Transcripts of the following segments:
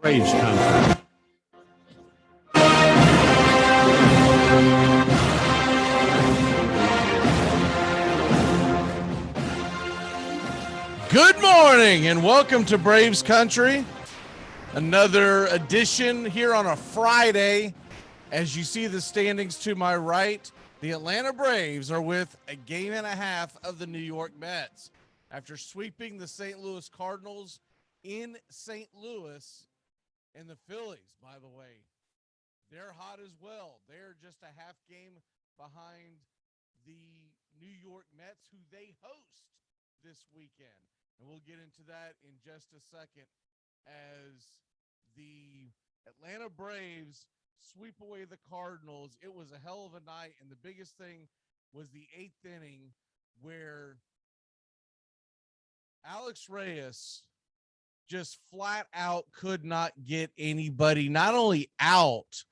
Braves country. Good morning and welcome to Braves Country. Another edition here on a Friday. As you see the standings to my right, the Atlanta Braves are with a game and a half of the New York Mets. After sweeping the St. Louis Cardinals in St. Louis, and the Phillies, by the way, they're hot as well. They're just a half game behind the New York Mets, who they host this weekend. And we'll get into that in just a second as the Atlanta Braves sweep away the Cardinals. It was a hell of a night, and the biggest thing was the eighth inning where Alex Reyes just flat out could not get anybody, not only out,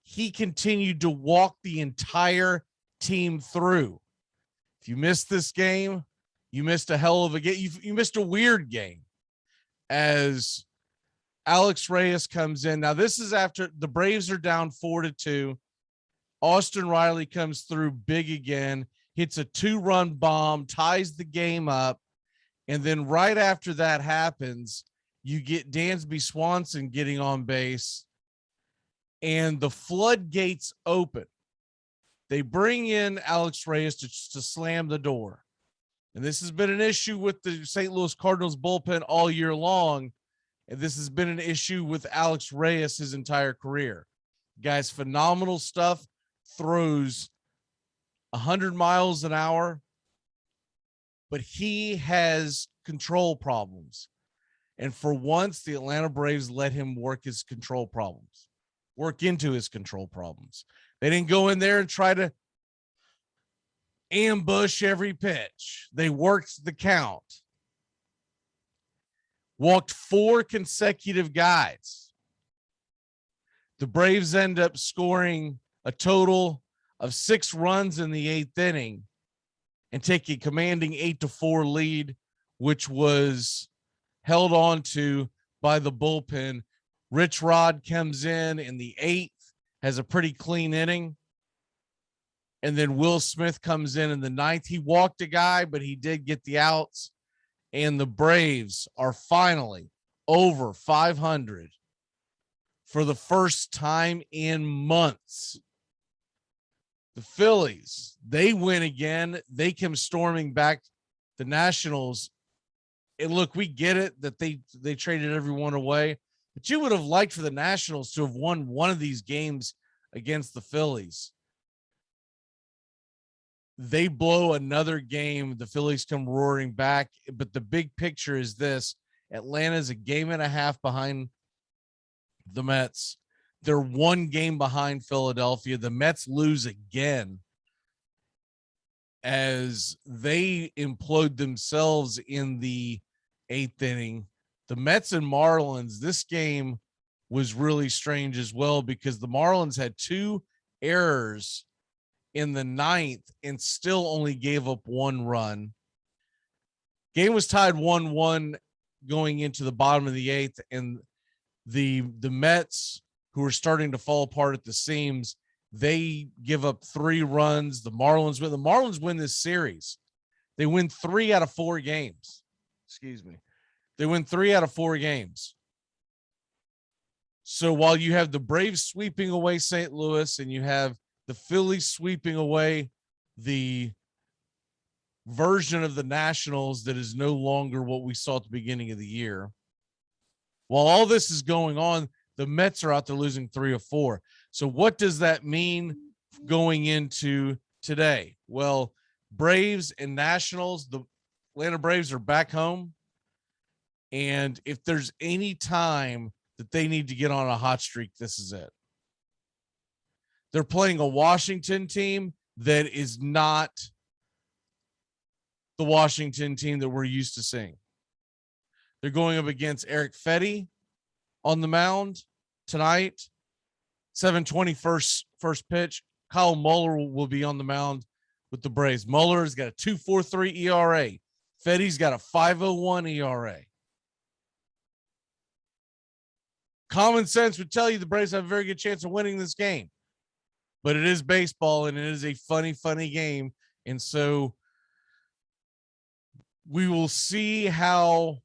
he continued to walk the entire team through. If you missed this game, you missed a hell of a game. You missed a weird game as Alex Reyes comes in. Now, this is after the Braves are down 4-2. Austin Riley comes through big again, hits a 2-run bomb, ties the game up. And then right after that happens, you get Dansby Swanson getting on base, and the floodgates open. They bring in Alex Reyes to slam the door. And this has been an issue with the St. Louis Cardinals bullpen all year long. And this has been an issue with Alex Reyes his entire career. Guy's phenomenal stuff, throws 100 miles an hour, but he has control problems. And for once, the Atlanta Braves let him work into his control problems. They didn't go in there and try to ambush every pitch. They worked the count. Walked 4 consecutive guys. The Braves end up scoring a total of 6 runs in the 8th inning and take a commanding 8-4 lead, which was held on to by the bullpen. Rich Rod comes in the 8th, has a pretty clean inning. And then Will Smith comes in the 9th. He walked a guy, but he did get the outs. And the Braves are finally over 500 for the first time in months. The Phillies, they win again. They come storming back. The Nationals, and look, we get it that they traded everyone away, but you would have liked for the Nationals to have won one of these games against the Phillies. They blow another game. The Phillies come roaring back, but the big picture is this: Atlanta's a game and a half behind the Mets. They're 1 game behind Philadelphia. The Mets lose again as they implode themselves in the 8th inning. The Mets and Marlins, this game was really strange as well because the Marlins had 2 errors in the 9th and still only gave up 1 run. Game was tied 1-1 going into the bottom of the 8th, and the Mets, who are starting to fall apart at the seams, they give up 3 runs. The Marlins win. The Marlins win this series. They win 3 out of 4 games. Excuse me. They win 3 out of 4 games. So while you have the Braves sweeping away St. Louis and you have the Phillies sweeping away the version of the Nationals that is no longer what we saw at the beginning of the year, while all this is going on, the Mets are out there losing 3 of 4. So what does that mean going into today? Well, Braves and Nationals, the Atlanta Braves are back home. And if there's any time that they need to get on a hot streak, this is it. They're playing a Washington team that is not the Washington team that we're used to seeing. They're going up against Eric Fetty on the mound tonight. 7:20 first pitch. Kyle Muller will be on the mound with the Braves. Muller's got a 2.43 ERA. Fetty's got a 5.01 ERA. Common sense would tell you the Braves have a very good chance of winning this game. But it is baseball, and it is a funny, funny game. And so we will see how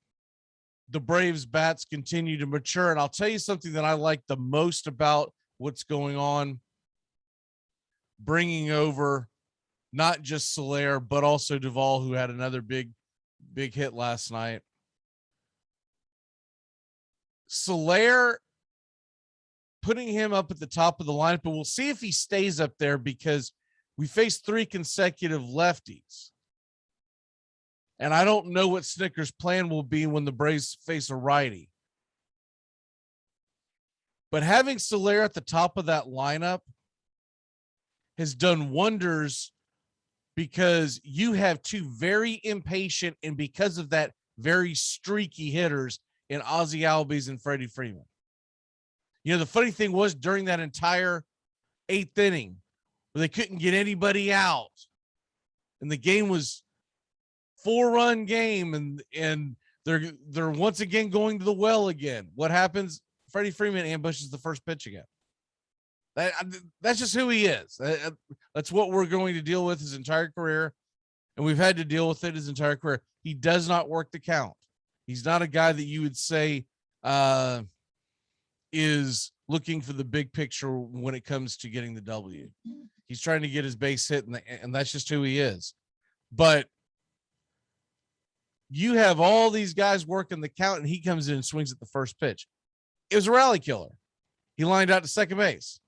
the Braves bats continue to mature. And I'll tell you something that I like the most about what's going on, bringing over not just Soler, but also Duvall, who had another big hit last night. Soler, putting him up at the top of the lineup, but we'll see if he stays up there because we faced 3 consecutive lefties. And I don't know what Snicker's plan will be when the Braves face a righty. But having Soler at the top of that lineup has done wonders because you have 2 very impatient and because of that very streaky hitters in Ozzie Albies and Freddie Freeman. You know, the funny thing was during that entire 8th inning where they couldn't get anybody out and the game was 4-run game and they're once again going to the well again. What happens? Freddie Freeman ambushes the first pitch again. That's just who he is. That's what we're going to deal with his entire career. And we've had to deal with it his entire career. He does not work the count. He's not a guy that you would say is looking for the big picture when it comes to getting the W. He's trying to get his base hit, and that's just who he is. But you have all these guys working the count, and he comes in and swings at the first pitch. It was a rally killer. He lined out to second base.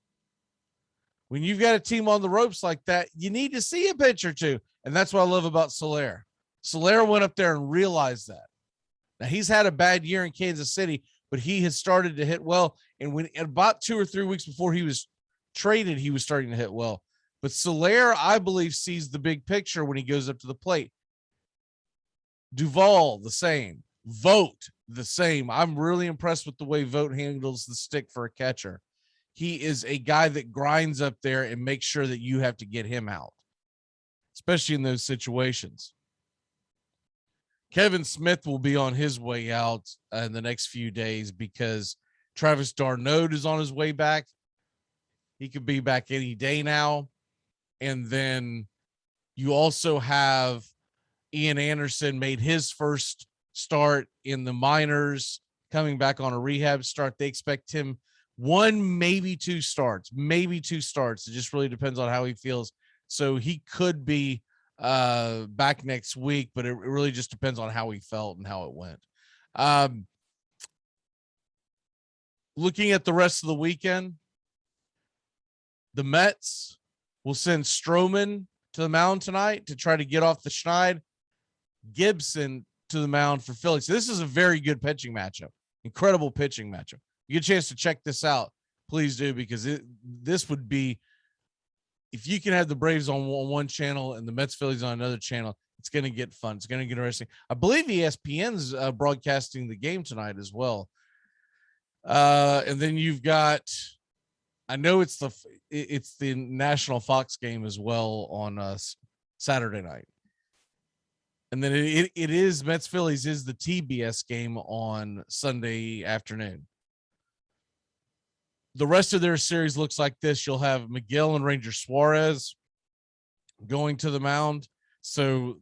When you've got a team on the ropes like that, you need to see a pitch or two. And that's what I love about Soler. Soler went up there and realized that. Now, he's had a bad year in Kansas City, but he has started to hit well. And when about 2 or 3 weeks before he was traded, he was starting to hit well. But Soler, I believe, sees the big picture when he goes up to the plate. Duvall, the same. Vogt, the same. I'm really impressed with the way Vogt handles the stick for a catcher. He is a guy that grinds up there and makes sure that you have to get him out, especially in those situations. Kevin Smith will be on his way out in the next few days because Travis d'Arnaud is on his way back. He could be back any day now. And then you also have Ian Anderson made his first start in the minors, coming back on a rehab start. They expect him 1, maybe 2 starts. It just really depends on how he feels. So he could be back next week, but it really just depends on how he felt and how it went. Looking at the rest of the weekend, the Mets will send Stroman to the mound tonight to try to get off the schneid. Gibson to the mound for Phillies. So this is a very good pitching matchup. Incredible pitching matchup. You get a chance to check this out, please do, because this would be, if you can have the Braves on one channel and the Mets Phillies on another channel, it's going to get fun. It's going to get interesting. I believe ESPN's broadcasting the game tonight as well. And then you've got, I know it's the National Fox game as well on Saturday night. And then it is Mets Phillies is the TBS game on Sunday afternoon. The rest of their series looks like this. You'll have Miguel and Ranger Suarez going to the mound. So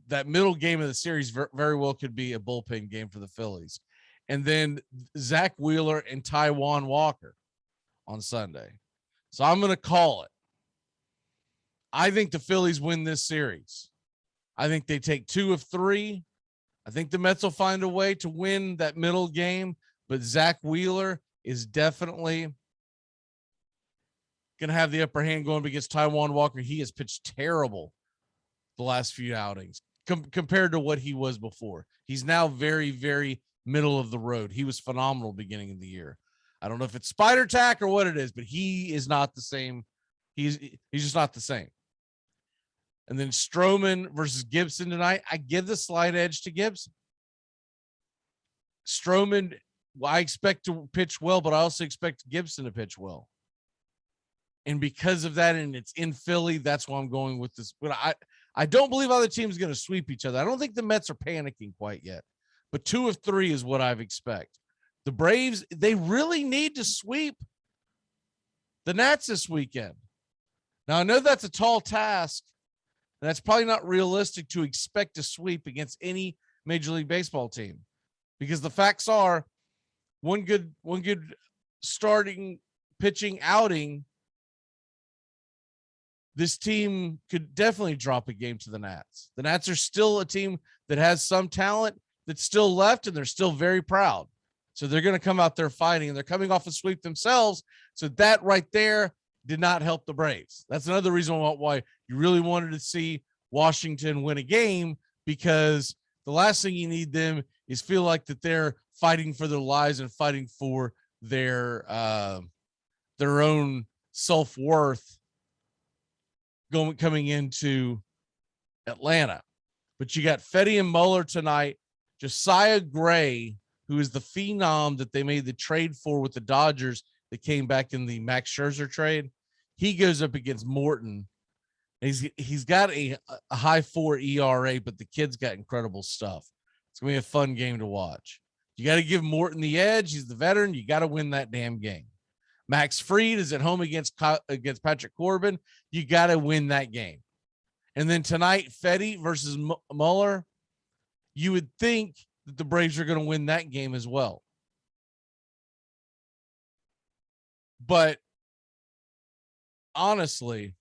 that middle game of the series very well could be a bullpen game for the Phillies. And then Zach Wheeler and Taijuan Walker on Sunday. So I'm going to call it. I think the Phillies win this series. I think they take 2 of 3. I think the Mets will find a way to win that middle game, but Zach Wheeler is definitely going to have the upper hand going against Taijuan Walker. He has pitched terrible the last few outings compared to what he was before. He's now very, very middle of the road. He was phenomenal beginning of the year. I don't know if it's spider tack or what it is, but he is not the same. He's just not the same. And then Stroman versus Gibson tonight. I give the slight edge to Gibson. Stroman, I expect to pitch well, but I also expect Gibson to pitch well. And because of that, and it's in Philly, that's why I'm going with this. But I don't believe other teams are going to sweep each other. I don't think the Mets are panicking quite yet. But 2 of 3 is what I've expect. The Braves, they really need to sweep the Nats this weekend. Now, I know that's a tall task, and that's probably not realistic to expect a sweep against any Major League Baseball team, because the facts are one good starting pitching outing, this team could definitely drop a game to the Nats. The Nats are still a team that has some talent that's still left, and they're still very proud. So they're going to come out there fighting, and they're coming off a sweep themselves. So that right there did not help the Braves. That's another reason why you really wanted to see Washington win a game, because the last thing you need them is feel like that they're fighting for their lives and fighting for their own self-worth coming into Atlanta. But you got Fetty and Muller tonight. Josiah Gray, who is the phenom that they made the trade for with the Dodgers that came back in the Max Scherzer trade, he goes up against Morton. He's got a high 4 ERA, but the kid's got incredible stuff. It's going to be a fun game to watch. You got to give Morton the edge. He's the veteran. You got to win that damn game. Max Fried is at home against Patrick Corbin. You got to win that game. And then tonight, Fetty versus Muller. You would think that the Braves are going to win that game as well. But honestly,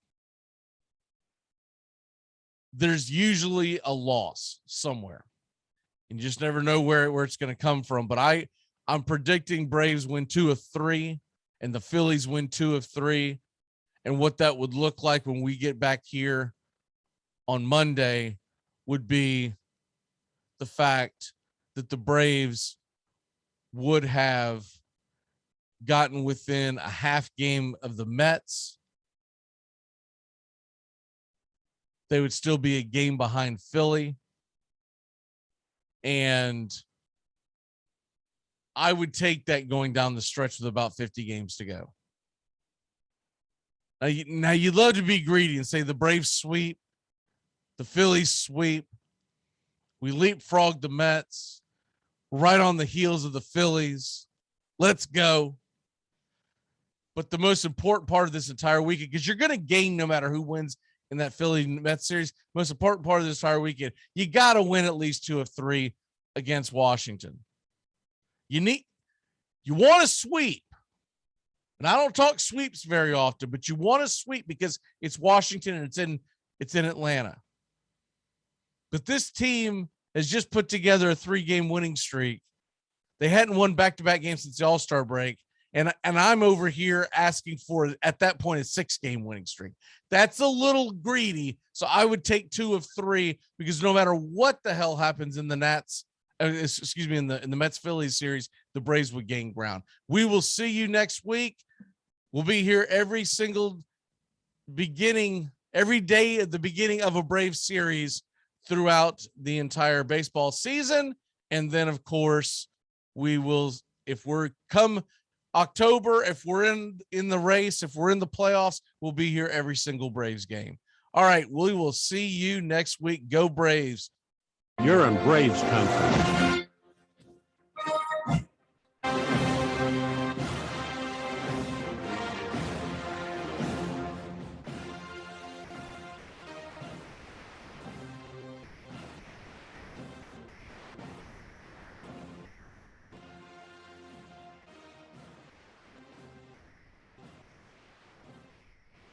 there's usually a loss somewhere. And you just never know where it's going to come from. But I'm predicting Braves win 2 of 3 and the Phillies win 2 of 3. And what that would look like when we get back here on Monday would be the fact that the Braves would have gotten within a half game of the Mets. They would still be a game behind Philly. And I would take that going down the stretch with about 50 games to go. Now you'd love to be greedy and say the Braves sweep, the Phillies sweep, we leapfrog the Mets, right on the heels of the Phillies. Let's go. But the most important part of this entire weekend, because you're going to gain no matter who wins in that Philly Mets series, most important part of this entire weekend, you got to win at least 2 of 3 against Washington. You want to sweep. And I don't talk sweeps very often, but you want to sweep because it's Washington and it's in Atlanta. But this team has just put together a 3-game winning streak. They hadn't won back-to-back games since the All-Star break. And I'm over here asking for, at that point, a 6-game winning streak. That's a little greedy. So I would take 2 of 3, because no matter what the hell happens in the in the Mets Phillies series, the Braves would gain ground. We will see you next week. We'll be here every day at the beginning of a Braves series throughout the entire baseball season. And then, of course, we will, if we're come October, if we're in the race, if we're in the playoffs, we'll be here every single Braves game. All right, we will see you next week. Go Braves. You're in Braves country.